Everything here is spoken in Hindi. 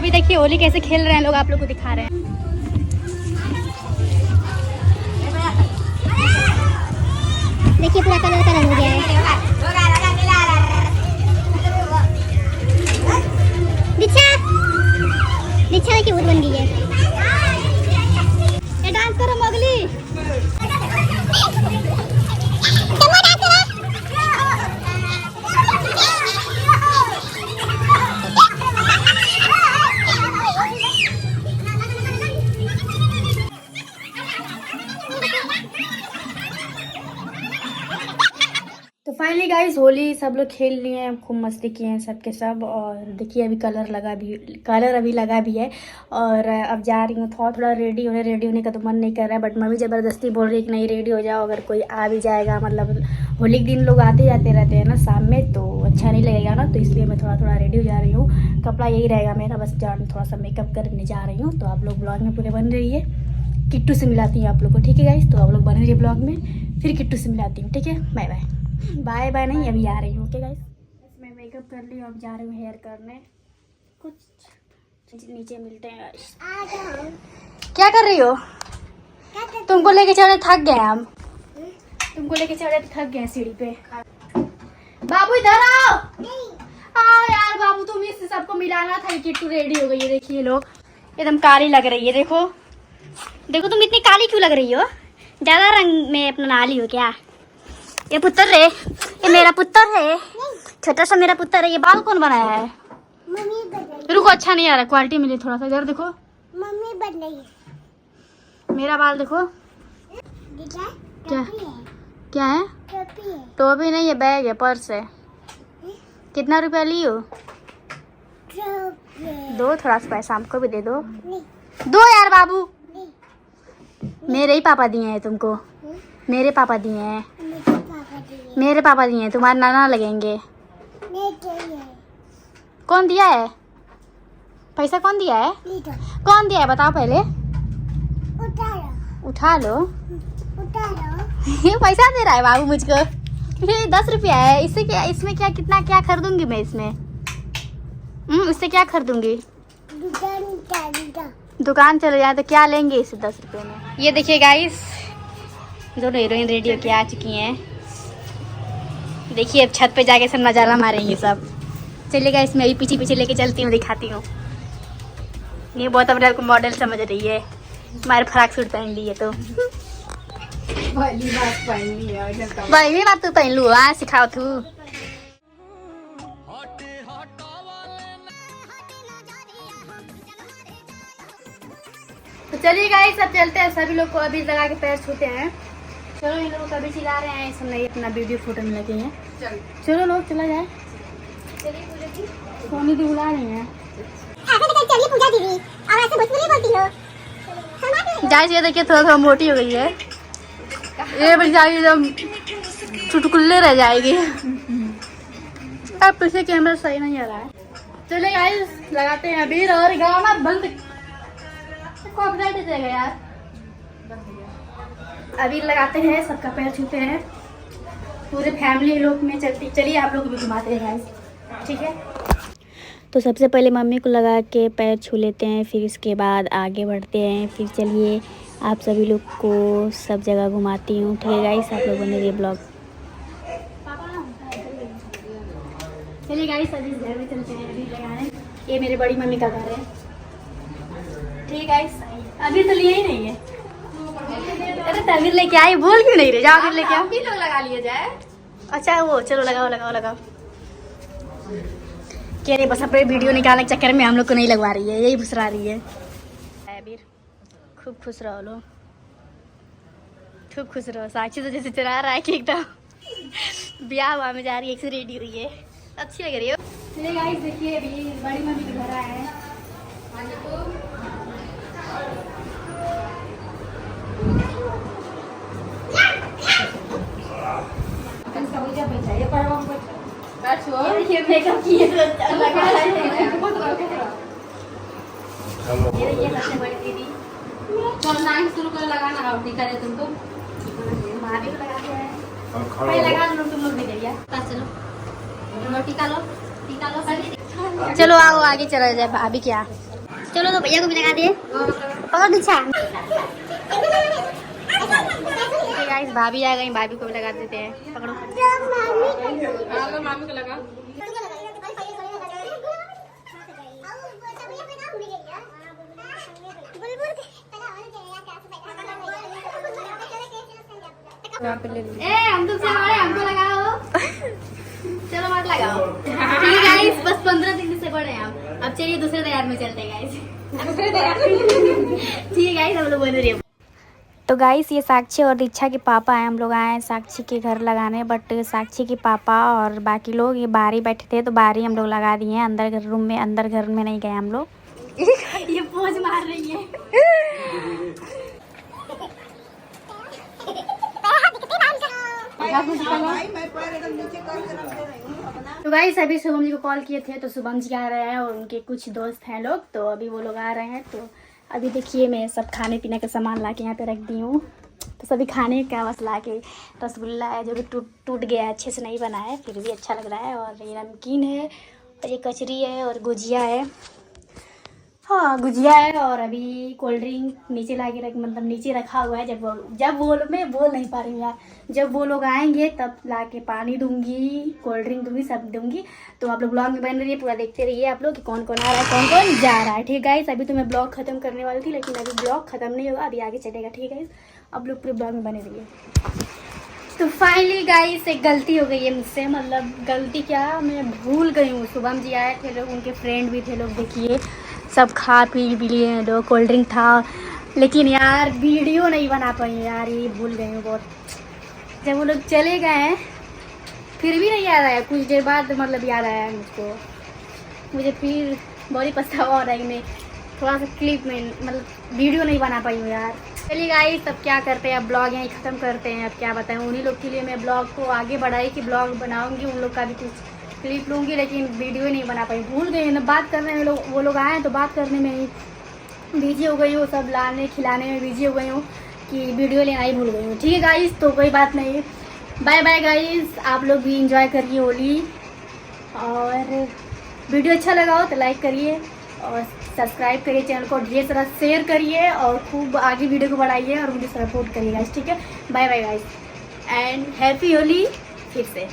अभी देखिए होली कैसे खेल रहे हैं लोग, आप लोग को दिखा रहे हैं। देखिए पूरा कलर कलर हो गया है। दीक्षा दीक्षा की बन गई है। ये डांस करो मोगली। तो फाइनली गाइस होली सब लोग खेल लिए हैं, खूब मस्ती किए हैं सबके सब। और देखिए अभी कलर अभी लगा भी है। और अब जा रही हूँ थोड़ा रेडी होने का तो मन नहीं कर रहा है, बट मम्मी ज़बरदस्ती बोल रही है कि नहीं रेडी हो जाओ, अगर कोई आ भी जाएगा, मतलब होली के दिन लोग आते जाते रहते हैं ना शाम में, तो अच्छा नहीं लगेगा ना, तो इसलिए मैं थोड़ा रेडी हो जा रही हूँ। कपड़ा यही रहेगा मेरा, बस थोड़ा सा मेकअप करने जा रही हूँ। तो आप लोग ब्लॉग में पूरे बन रही है। किट्टू से मिलाती हूँ आप लोग को, ठीक है गाइस? तो आप लोग बन रही है ब्लॉग में, फिर किट्टू से मिलाती हूँ, ठीक है? Bye bye. बाय बाय नहीं, अभी आ रही हूँ, ओके गाइस? मैं मेकअप कर ली, अब जा रही हूँ हेयर करने। कुछ नीचे मिलते हैं गाइस। क्या कर रही हो? तुमको लेके चढ़े थक गए हम, तुमको लेके चढ़े थक गए सीढ़ी पे। बाबू इधर आओ। हाँ यार बाबू, तुम इससे सबको मिलाना था। किट्टू रेडी हो गई है, देखिए लोग एकदम काली लग रही है। देखो देखो तुम इतनी काली क्यों लग रही हो? ज्यादा रंग में अपना नाली हो क्या? ये पुत्र है, ये मेरा पुत्र है, छोटा सा मेरा पुत्र है। ये बाल कौन बनाया है? मम्मी। रुको, अच्छा नहीं आ रहा, क्वालिटी मिली थोड़ा सा। इधर देखो, मम्मी बन रही है। मेरा बाल देखो। क्या क्या है? टोपी नहीं है, बैग है, पर्स है। कितना रुपया ली हो? दो, थोड़ा सा पैसा हमको भी दे दो। दो यार बाबू। मेरे ही पापा दिए हैं तुमको, मेरे पापा दिए हैं, मेरे पापा दिए हैं, तुम्हारे नाना लगेंगे। कौन दिया है पैसा? कौन दिया है? कौन दिया है बताओ पहले। उठा लो ये पैसा दे रहा है बाबू मुझको। ये 10 रुपया है, इससे क्या, इसमें क्या, कितना क्या खरीदूंगी मैं इसमें? इससे क्या खरीदूंगी? दुकान चले जाए तो क्या लेंगे इसे 10 रुपये में? ये देखिए गाइस, दोनों हीरोइन रेडी होके आ चुकी हैं। देखिए अब छत पे जाके सब नज़ारा मारेंगे सब। चलिए गाइस, मैं भी पीछे पीछे लेके चलती हूँ, दिखाती हूँ। ये बहुत अपने आप को मॉडल समझ रही है, हमारे फ्रॉक सूट पहन ली है तो भाई बात तू पहन लू। हाँ सिखाओ तू। तो चलिए गाइस अब चलते हैं, सभी लोग को अभी लगा के पैर छूते हैं। चलो इन लोगों को अभी चिल्ला रहे हैं, सब नहीं अपना वीडियो फोटो में लगे हैं। चलो लोग चला जाए। सोनी दी बुला रही हैं। जाए ये देखिए थोड़ा मोटी हो गई है, ये बेचारी एकदम चुटकुल्ले रह जाएगी। अब पीछे कैमरा सही नहीं आ रहा है। चले गाइस लगाते हैं अभी, और गाना बंद कॉपीराइट दे देगा यार। अभी लगाते हैं, सबका पैर छूते हैं, पूरे फैमिली लोग में चलती। चलिए आप लोग भी घुमाते हैं गाइस, ठीक है? तो सबसे पहले मम्मी को लगा के पैर छू लेते हैं, फिर इसके बाद आगे बढ़ते हैं। फिर चलिए आप सभी लोग को सब जगह घुमाती हूँ, ठीक है गाइस? आप लोग बने रहिए ब्लॉग। चलिए गाइस अभी घर में चलते हैं, अभी लगाने। ये मेरे बड़ी मम्मी का घर है, ठीक है गाइस? अभी तो लिए ही नहीं है। अरे तबीर लेके आई, बोल क्यों नहीं रहे? जाओ फिर लेके आओ, लोग लगा लिए जाए। अच्छा वो चलो लगाओ। कह रही बस अपने वीडियो निकालने के चक्कर में हम लोग को नहीं लगवा रही है, यही फुसरा रही है। अबीर खूब खुश रहो लो, खूब खुश रहो। साक्षी तो जैसे चला रहा है कि एकदम ब्याह हुआ में जा रही है, एक से रेडी हुई है, अच्छी लग रही है। चलिए गाइस देखिए अभी बड़ी मम्मी के घर आए हैं। देखिए मेकअप किए लगा रहे हैं। ये देखिए सबसे बड़ी दीदी, चलो नाइन शुरू कर लगाना, और दिखा रहे तुमको भाभी को लगाते हैं। पहले लगा लो तुम लोग भी दे। चलो टीका लो। चलो आओ आगे चला जाए। भाभी क्या चलो तो भैया को भी लगा दिए। बहुत अच्छा। गाइस भाभी आ गई, भाभी को भी लगा देते हैं। पकड़ो मामी को लगा। हम तो हमको लगाओ। चलो मत लगाओ। ठीक है गाइस, बस 15 दिन से बड़े हैं हम। अब चलिए दूसरे तैयार में चलते हैं गाइस। ठीक है गाइस, हम लोग बन रही है। तो गाइस ये साक्षी और दीक्षा के पापा हैं। हम लोग आए हैं साक्षी के घर लगाने, बट साक्षी के पापा और बाकी लोग ये बाहर ही बैठे थे तो बाहर ही हम लोग लगा दिए हैं। अंदर रूम में, अंदर घर में नहीं गए हम लोग। ये पोज मार रही है। तो गाइस अभी शुभम जी को कॉल किए थे तो शुभम जी आ रहे हैं और उनके कुछ दोस्त हैं लोग, तो अभी वो लोग आ रहे हैं। तो अभी देखिए मैं सब खाने पीने का सामान ला के यहाँ पे रख दी हूँ। तो सभी खाने का बस ला के, रसगुल्ला है जो कि टूट गया है, अच्छे से नहीं बना है, फिर भी अच्छा लग रहा है। और ये नमकीन है और ये कचरी है और गुजिया है। हाँ गुजिया है। और अभी कोल्ड ड्रिंक नीचे ला के मतलब नीचे रखा हुआ है। जब वो लोग, मैं बोल नहीं पा रही हूँ यार, जब वो लोग आएंगे तब ला के पानी दूंगी, कोल्ड ड्रिंक दूंगी, सब दूंगी। तो आप लोग ब्लॉग में बन रही है, पूरा देखते रहिए आप लोग कि कौन कौन आ रहा है, कौन कौन जा रहा है। ठीक है गाइस, अभी तो मैं ब्लॉग खत्म करने वाली थी लेकिन अभी ब्लॉग खत्म नहीं होगा, अभी आगे चलेगा। ठीक है गाइस, आप लोग पूरे ब्लॉग में बने रहिए। तो फाइनली गाइस एक गलती हो गई है मुझसे, मतलब गलती क्या, मैं भूल गई हूँ। शुभम जी आए थे लोग, उनके फ्रेंड भी थे लोग, देखिए सब खा पी लिए हैं लोग, कोल्ड ड्रिंक था, लेकिन यार वीडियो नहीं बना पाई यार, ये भूल गई हूँ बहुत। जब वो लोग चले गए हैं फिर भी नहीं याद आया, कुछ देर बाद मतलब याद आया मुझको, मुझे फिर बहुत ही पछतावा हो रहा है। मैं थोड़ा सा क्लिप में मतलब वीडियो नहीं बना पाई हूँ यार। चलिए गाइस अब क्या करते हैं, अब ब्लॉग यहीं ख़त्म करते हैं। अब क्या बताएं, उन्हीं लोग के लिए मैं ब्लॉग को आगे बढ़ाई कि ब्लॉग बनाऊँगी, उन लोग का भी कुछ क्लिप लूँगी, लेकिन वीडियो नहीं बना पाई, भूल गई ना बात करने में। वो लोग आए तो बात करने में ही बिजी हो गई हूँ, सब लाने खिलाने में बिजी हो गई हूँ कि वीडियो लेना ही भूल गई हूँ। ठीक है गाइस, तो कोई बात नहीं, बाय बाय गाइस। आप लोग भी इंजॉय करिए होली, और वीडियो अच्छा लगा हो तो लाइक करिए और सब्सक्राइब करिए, चैनल को ढेर सारा शेयर करिए और खूब आगे वीडियो को बढ़ाइए और मुझे सपोर्ट करिए गाइस। ठीक है, bye bye guys and happy Holi फिर से।